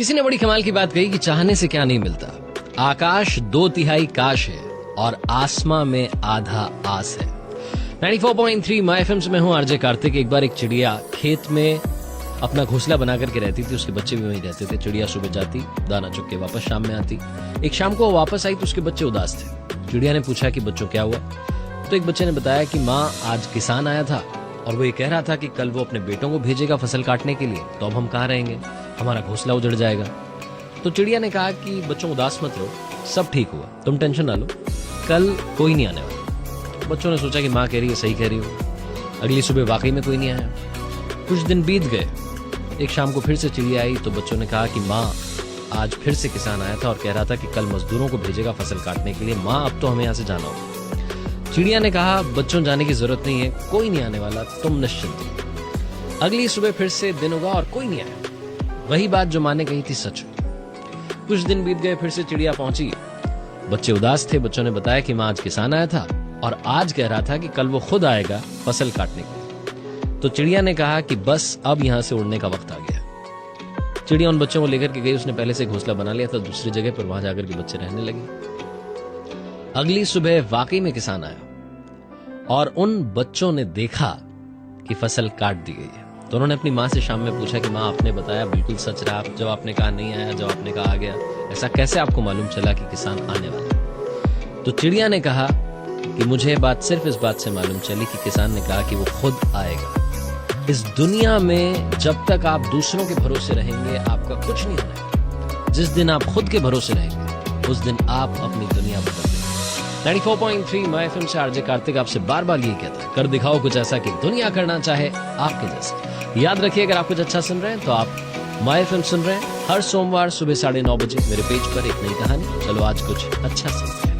किसी ने बड़ी कमाल की बात कही कि चाहने से क्या नहीं मिलता। आकाश 2/3 काश है और आसमां में आधा आस है। 94.3 माय एफएम में हूं आरजे कार्तिक। एक बार एक चिड़िया खेत में अपना घोंसला बना करके रहती थी, उसके बच्चे भी वहीं रहते थे। चिड़िया सुबह जाती, दाना चुग के वापस शाम में आती। एक शाम को वो वापस आई तो उसके बच्चे उदास थे। चिड़िया ने पूछा कि बच्चों क्या हुआ? तो एक बच्चे ने बताया कि माँ, आज किसान आया था और वो ये कह रहा था कि कल वो अपने बेटों को भेजेगा फसल काटने के लिए, तो अब हम कहाँ रहेंगे, हमारा घोंसला उजड़ जाएगा। तो चिड़िया ने कहा कि बच्चों उदास मत रहो, सब ठीक हुआ, तुम टेंशन ना लो, कल कोई नहीं आने वाला। बच्चों ने सोचा कि माँ कह रही है सही कह रही हो। अगली सुबह वाकई में कोई नहीं आया। कुछ दिन बीत गए। एक शाम को फिर से चिड़िया आई तो बच्चों ने कहा कि माँ, आज फिर से किसान आया था और कह रहा था कि कल मजदूरों को भेजेगा फसल काटने के लिए। माँ, अब तो हमें यहाँ से जाना होगा। चिड़िया ने कहा, बच्चों जाने की जरूरत नहीं है, कोई नहीं आने वाला, तुम निश्चिंत हो। अगली सुबह फिर से दिन उगा और कोई नहीं आया। वही बात जो माँ ने कही थी सच हुई। कुछ दिन बीत गए, फिर से चिड़िया पहुंची। बच्चे उदास थे। बच्चों ने बताया कि माँ, आज किसान आया था और आज कह रहा था कि कल वो खुद आएगा फसल काटने के लिए। तो चिड़िया ने कहा कि बस अब यहां से उड़ने का वक्त आ गया। चिड़िया उन बच्चों को लेकर के गई। उसने पहले से घोंसला बना लिया था दूसरी जगह पर, वहां जाकर के बच्चे रहने लगे। अगली सुबह वाकई में किसान आया और उन बच्चों ने देखा कि फसल काट दी गई है। तो उन्होंने अपनी माँ से शाम में पूछा कि माँ, आपने बताया बिल्कुल सच रहा, जब आपने कहा नहीं आया, जब आपने कहा आ गया, ऐसा कैसे आपको मालूम चला कि किसान आने वाला? तो चिड़िया ने कहा कि मुझे बात सिर्फ इस बात से मालूम चली कि किसान ने कहा कि वो खुद आएगा। इस दुनिया में जब तक आप दूसरों के भरोसे रहेंगे, आपका कुछ नहीं होना। जिस दिन आप खुद के भरोसे रहेंगे, उस दिन आप अपनी दुनिया बदल देंगे। 94.3 माय एफएम से आरजे कार्तिक आपसे बार बार यही कहता है, कर दिखाओ कुछ ऐसा कि दुनिया करना चाहे आपके जैसे। याद रखिए, अगर आप कुछ अच्छा सुन रहे हैं तो आप माय एफएम सुन रहे हैं। हर सोमवार सुबह 9:30 बजे मेरे पेज पर एक नई कहानी। चलो आज कुछ अच्छा सुनते हैं।